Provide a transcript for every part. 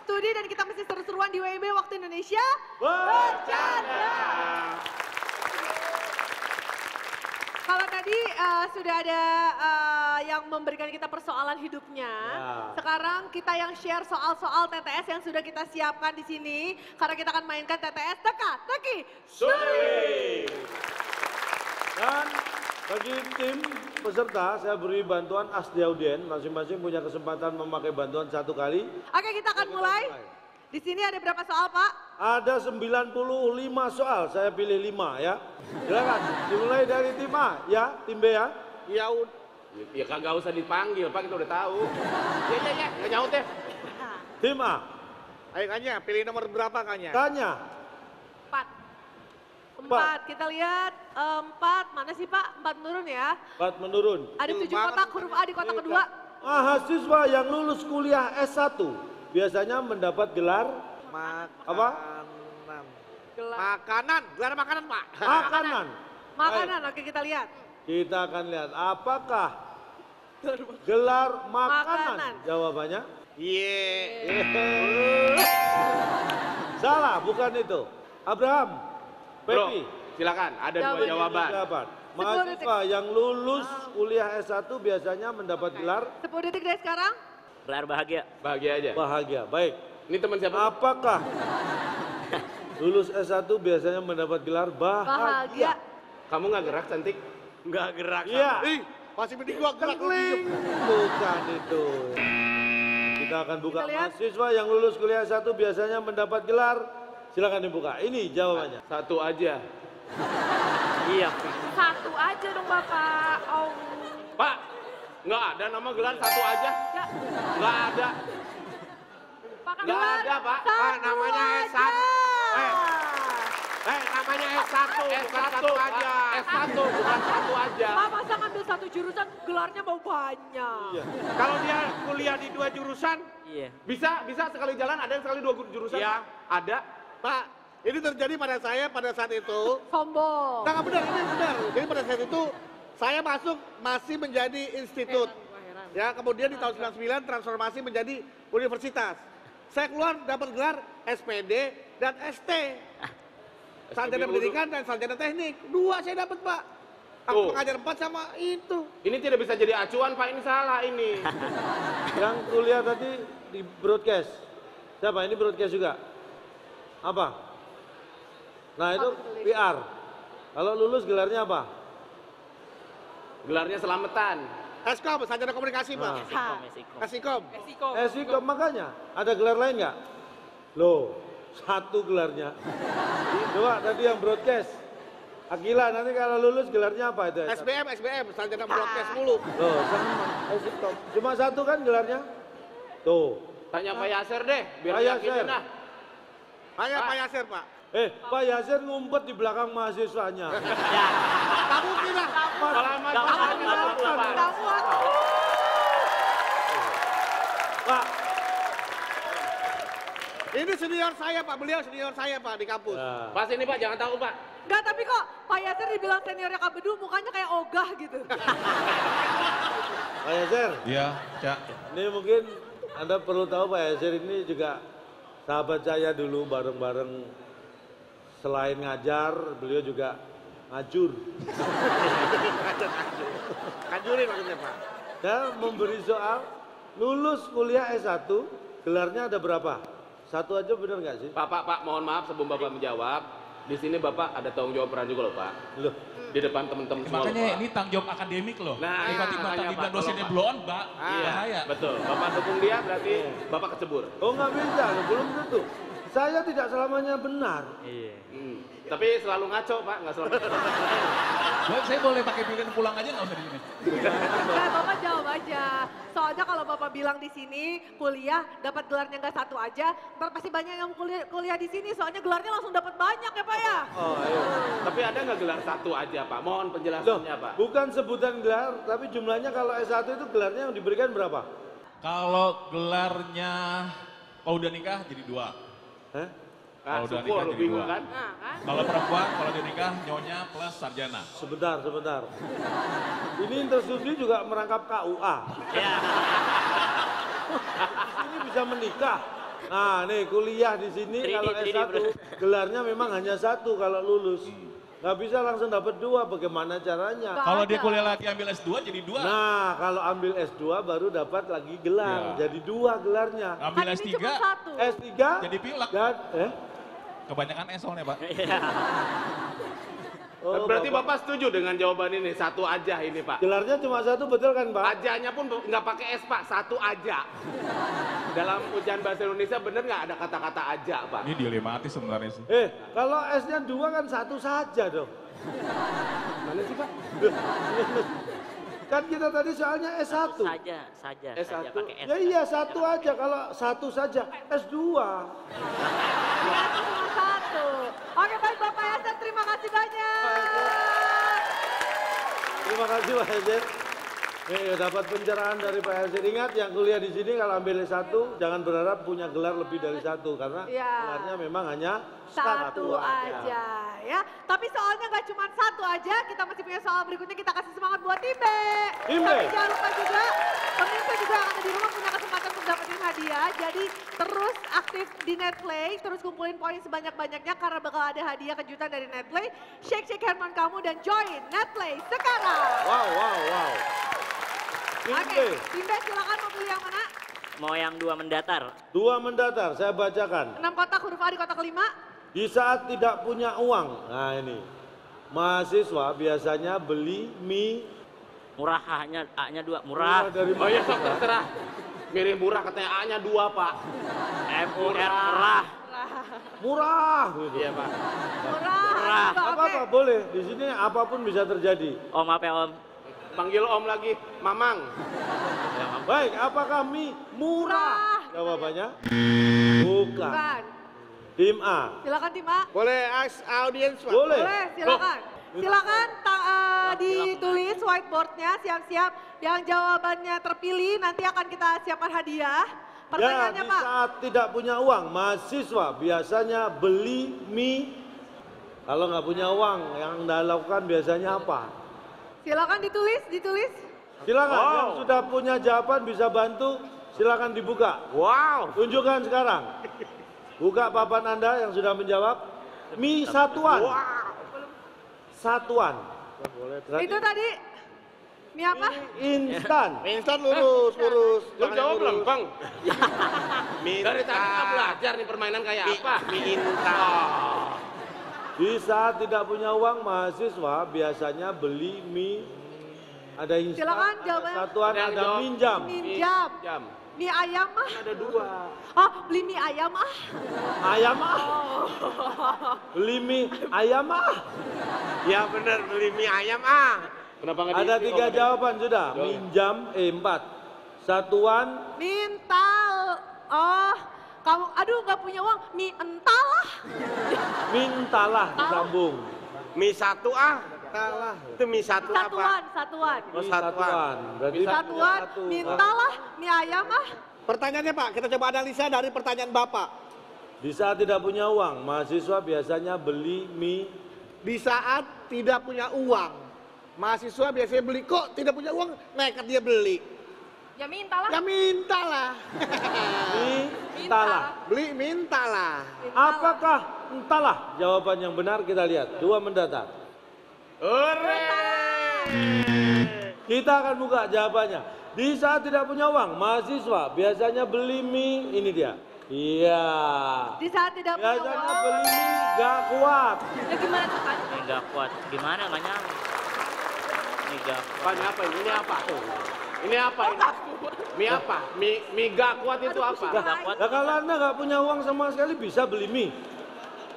studi dan kita masih seru-seruan di WIB Waktu Indonesia Bercanda. Kalau tadi sudah ada yang memberikan kita persoalan hidupnya, sekarang kita yang share soal-soal TTS yang sudah kita siapkan di sini, karena kita akan mainkan TTS teka-teki Suri. Dan bagi tim peserta, saya beri bantuan as di audien, masing-masing punya kesempatan memakai bantuan 1 kali. Oke, kita akan mulai. Di sini ada berapa soal, Pak? Ada 95 soal, saya pilih 5 ya. Silakan, dimulai dari tim A ya, tim B ya. Ya kagak usah dipanggil, Pak, kita udah tahu. Ya, nggak nyaut deh. Tim A, Ayo Kanya, pilih nomor berapa Kanya? tanya. 4. Kita lihat 4, mana sih Pak? 4 menurun ya. 4 menurun. Ada 7 kotak, huruf A di kotak kedua. Mahasiswa yang lulus kuliah S1 biasanya mendapat gelar apa? Gelar makanan Pak. Makanan. Makanan, oke kita lihat. Kita akan lihat apakah gelar makanan. Jawabannya? Salah, bukan itu. Abraham, Bro, Pepi. silakan, ada dua Jawabannya. jawaban. Mahasiswa yang lulus kuliah S1 biasanya mendapat gelar 10 detik dari sekarang. Gelar bahagia. Bahagia aja. bahagia. Baik. Ini teman siapa? Apakah lulus S1 biasanya mendapat gelar Bahagia. Kamu nggak gerak, cantik? Nggak gerak. Iya. Ih, masih mending gua gerak lu Kling. diem. Bukan itu. Kita akan buka. Kita lihat. Mahasiswa yang lulus kuliah S1 biasanya mendapat gelar. Silakan dibuka. Ini jawabannya. Satu aja. Iya. 1 aja dong Bapak. Oh. Pak, nggak ada nama gelar satu aja. Ya. Nggak ada. Pak kan Nggak gelar ada, Pak. satu Pak, namanya aja. S1. Namanya S1, bukan satu aja. S1 bukan satu aja. Pak masa ngambil 1 jurusan gelarnya mau banyak. Iya. Kalau dia kuliah di 2 jurusan, Iya. Bisa sekali jalan, ada yang sekali 2 jurusan. Iya. Ada. Pak, ini terjadi pada saya pada saat itu. Sombong. Nggak benar, ini benar. Jadi pada saat itu saya masuk masih menjadi institut. Ya, kemudian di tahun 99 transformasi menjadi universitas. Saya keluar dapat gelar SPD dan ST. Sarjana pendidikan dan sarjana teknik. 2 saya dapat, Pak. Aku Tuh. pengajar 4 sama itu. Ini tidak bisa jadi acuan, Pak. Ini salah ini. Yang kuliah tadi di broadcast. Siapa? Ini broadcast juga. Apa? Nah itu PR. Kalau lulus gelarnya apa? Gelarnya selamatan. Eskom, sarjana komunikasi, Pak. Esikom, esikom. Esikom. Esikom makanya. Ada gelar lain nggak? Loh, 1 gelarnya. Coba tadi yang broadcast. Akila nanti kalau lulus gelarnya apa itu? SBM, sarjana broadcast mulu. Loh, sama. Esikom. Cuma 1 kan gelarnya? Tuh. Tanya Pak Yasser deh, biar Pak yakinin Yasser. nah. Hanya Pak Yasir, Pak. Pak Yasir ngumpet di belakang mahasiswanya. Kamu kira? Selamat Kamu- Pak. kamu- Kamu Pak. Ini senior saya, Pak. Beliau senior saya, Pak, di kampus. Nah, Pas ini Pak, jangan tahu Pak. Enggak, tapi kok Pak Yasir dibilang seniornya Kak Bedu mukanya kayak ogah gitu. Pak Yasir, Iya, Cak. ini mungkin Anda perlu tahu Pak Yasir ini juga sahabat saya dulu bareng-bareng. Selain ngajar, beliau juga ngajur. Kanjurin maksudnya, Pak. Dan memberi soal, lulus kuliah S1, gelarnya ada berapa? 1 aja bener nggak sih? Pak, mohon maaf sebelum Bapak menjawab. Di sini Bapak ada tanggung jawab peran juga loh Pak. Loh, Di depan teman-teman semua loh, Makanya Pak. ini tanggung jawab akademik loh. Nah, Tiba-tiba makanya, tadi Pak, bilang dosennya kalau, Pak. blow on, Iya, bahaya. betul. Bapak dukung dia berarti Bapak kecebur. oh nggak bisa, loh, belum tentu. Saya tidak selamanya benar. Iya. Tapi selalu ngaco Pak, nggak selalu. Saya boleh pakai pilihan pulang aja nggak usah di sini? Bapak jawab aja. Soalnya kalau Bapak bilang di sini kuliah dapat gelarnya nggak 1 aja, ntar pasti banyak yang kuliah di sini. Soalnya gelarnya langsung dapat banyak ya Pak ya. Oh, ayo. Tapi ada nggak gelar 1 aja Pak? Mohon Loh, penjelasannya Pak. bukan sebutan gelar, tapi jumlahnya kalau S1 itu gelarnya yang diberikan berapa? Kalau gelarnya kalau udah nikah jadi 2. Hah? Ah, Kalau udah syukur, nikah jadi bingung 2. kan? Nah kan. Kalau perempuan kalau dia nikah nyonya plus sarjana. Sebentar. Ini interstudi juga merangkap KUA. Iya. Ini bisa menikah. Nah, nih kuliah di sini 3D, kalau 3D, S1 bro. gelarnya memang hanya 1 kalau lulus. Nggak bisa langsung dapat 2, bagaimana caranya? Nggak Kalau dia ada. kuliah lagi ambil S2 jadi 2. Nah, kalau ambil S2 baru dapat lagi gelar, Iya. jadi 2 gelarnya. Ambil Kan ini S3 cuma 1. S3 jadi pilek. dan Kebanyakan S soalnya, Pak. Iya. Oh, Berarti Bapak setuju dengan jawaban ini, 1 aja ini Pak. gelarnya cuma 1 betul kan, Pak? Ajanya pun nggak pakai S Pak, 1 aja. Dalam ujian bahasa Indonesia bener nggak ada kata-kata aja Pak? Ini dilematis sebenarnya sih. Kalau S-nya 2 kan 1 saja dong. Mana sih Pak? Kan kita tadi soalnya S1. Saja S1. pakai S. Ya iya 1 aja, kalau 1 saja S2. Ternyata cuma 1. Oke baik Bapak Yasen, terima kasih banyak. Terima kasih Pak Yasin. Nih dapat pencerahan dari Pak Yasin. Ingat yang kuliah di sini kalau ambil S1 jangan berharap punya gelar lebih dari 1 karena Iya. gelarnya memang hanya 1 aja ya. Tapi soalnya nggak cuma 1 aja, kita masih punya soal berikutnya, kita kasih semangat buat Tim B. Tim B. Tapi jangan lupa juga, pemirsa juga yang ada di rumah punya kesempatan untuk dapetin hadiah. Jadi terus aktif di Netplay, terus kumpulin poin sebanyak-banyaknya karena bakal ada hadiah kejutan dari Netplay. Shake handphone kamu dan join Netplay sekarang. Wow. Tim B. Oke, Tim B silakan mau pilih yang mana? Mau yang 2 mendatar. 2 mendatar, saya bacakan. 6 kotak huruf A di kotak 5. Di saat tidak punya uang, nah ini, mahasiswa biasanya beli mie Murah, A-nya 2. Murah. dari Oh iya sok terserah. Mirip murah katanya A-nya 2 Pak. Murah. murah gitu. Iya Pak. Murah. Apa-apa boleh, di sini apapun bisa terjadi. Om apa ya Om? Panggil Om lagi, Mamang. Baik, apakah mie murah? Jawabannya bukan. Bukan. Tim A. Silakan Tim A. Boleh ask audience Pak? Boleh. Boleh, silakan. Silakan ditulis whiteboardnya, siap-siap. Yang jawabannya terpilih nanti akan kita siapkan hadiah. Ya, Pertanyaannya di Pak. saat tidak punya uang, mahasiswa biasanya beli mie. Kalau nggak punya uang, yang Anda lakukan biasanya apa? Silakan ditulis. Silakan, Wow. yang sudah punya jawaban bisa bantu, silakan dibuka. Wow. Tunjukkan sekarang. Buka papan Anda yang sudah menjawab. Mie satuan. Satuan. Berarti Itu tadi mie apa? instan. Instan lurus. Lu Jangan jawab lurus. belum Bang? Dari tadi kita belajar nih permainan kayak apa? Di saat tidak punya uang, mahasiswa biasanya beli mie. Ada instan, Silakan ada jawabannya. satuan, Ada yang ada jawab. minjam. Minjam. Jam. Mie ayam ah. Ada 2. Oh, beli mie ayam ah. Ayam ah. Beli mie ayam ah. Ya bener, beli mie ayam Kenapa nggak Ada diisi, 3 Om? jawaban sudah. Jawab. Minjam, 4. Satuan, Mintal. Oh, kamu aduh nggak punya uang. Mie ental ah. mintalah disambung. Mie 1 Salah. Itu mie 1 apa? Satuan. Mie satuan. Berarti Satuan, satu. mintal ah. Mie ayam ah. Pertanyaannya Pak, kita coba analisa dari pertanyaan Bapak. Di saat tidak punya uang, mahasiswa biasanya beli mie. Di saat tidak punya uang, mahasiswa biasanya beli, kok tidak punya uang, nekat dia beli. Ya mintal ah. Ya mintalah. Mintalah. Beli mintalah. Apakah entahlah jawaban yang benar kita lihat. 2 mendatar. Kita akan buka jawabannya. Di saat tidak punya uang, mahasiswa biasanya beli mie. Ini dia. Iya. Di saat tidak punya Biasanya uang. beli mie gak kuat. Ya gimana tuh Pak? Ini nggak kuat. Gimana namanya? Ini nggak Pak, ini apa? Ini apa? Ini apa? Ini? Mie apa? Mie gak kuat itu apa? nggak kuat. Nah, kalau Anda nggak punya uang sama sekali bisa beli mie.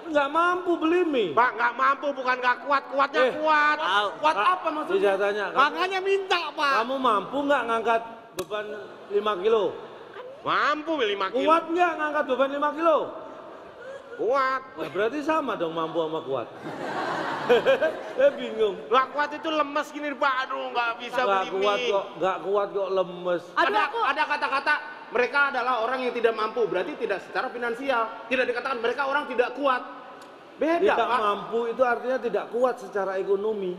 Nggak mampu beli mie. Pak, nggak mampu, bukan nggak kuat. Kuatnya kuat. Kuat apa Jadi maksudnya? saya tanya, Makanya minta Pak. kamu mampu nggak ngangkat beban 5 kilo? Mampu 5 kilo. Kuat nggak ngangkat beban 5 kilo? Kuat. Nah, berarti sama dong mampu sama kuat. Saya bingung. Nggak kuat itu lemes gini Pak. Aduh, nggak bisa Nggak beli kuat mie. kok, nggak kuat kok lemes. Aduh Ada aku. ada kata-kata mereka adalah orang yang tidak mampu, berarti tidak secara finansial. Tidak dikatakan mereka orang tidak kuat. Beda Tidak Pak. mampu itu artinya tidak kuat secara ekonomi.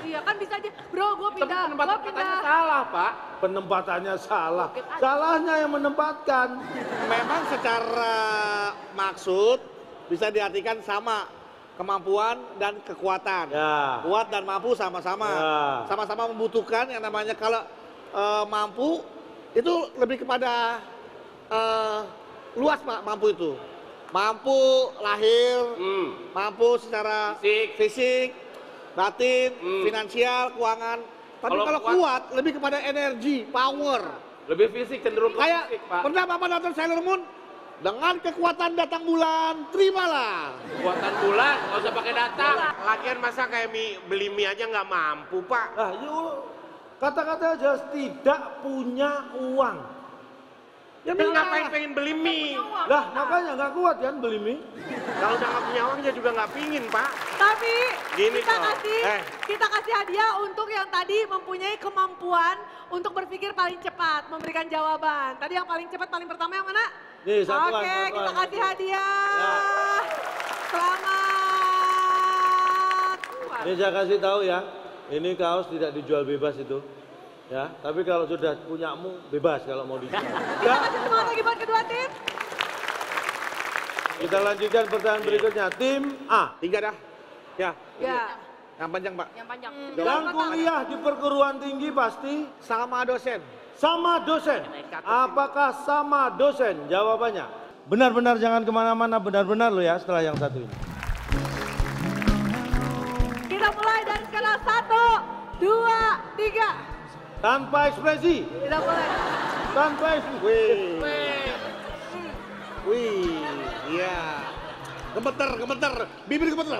Iya kan bisa aja, bro gue pindah, gue Katanya pindah. salah, Pak. Penempatannya salah. Salahnya yang menempatkan. Memang secara maksud bisa diartikan sama kemampuan dan kekuatan. Ya. Kuat dan mampu sama-sama. Ya. Sama-sama membutuhkan yang namanya kalau mampu itu lebih kepada luas Pak, mampu itu. Mampu lahir, mampu secara fisik, batin, finansial, keuangan. Tapi kalau kuat lebih kepada energi, power. Lebih fisik, cenderung ke Kayak fisik, Pak. pernah Bapak nonton Sailor Moon? Dengan kekuatan datang bulan, terimalah. Buatan bulan, nggak usah pakai datang. Lagian masa kayak beli mie aja nggak mampu, Pak. Nah, yuk kata-kata aja tidak punya uang. Ya Terus ngapain pengen beli mie? Lah makanya nggak kuat kan beli mie. Kalau udah nggak punya uang ya juga nggak pingin, Pak. Tapi Gini kita toh. kita kasih hadiah untuk yang tadi mempunyai kemampuan untuk berpikir paling cepat, memberikan jawaban. Tadi yang paling cepat, paling pertama yang mana? Nih, satuan, Oke, satuan. kita kasih hadiah. Ya. Selamat. Ini saya kasih tahu ya, ini kaos tidak dijual bebas itu. Ya, tapi kalau sudah punyamu bebas kalau mau dijual. Kita kasih semangat lagi buat kedua tim. Kita lanjutkan pertanyaan berikutnya. Tim A. 3 dah. Ya, Ya. yang panjang Pak. Yang panjang. Yang kuliah di perguruan tinggi pasti Sama dosen. sama dosen. Apakah sama dosen? Jawabannya. Benar-benar jangan kemana-mana, benar-benar lo ya setelah yang satu ini. Kita mulai dari skala 1, 2, 3. Tanpa ekspresi. Kita mulai. Tanpa ekspresi. Wih, iya. Gemeter, bibir gemeter.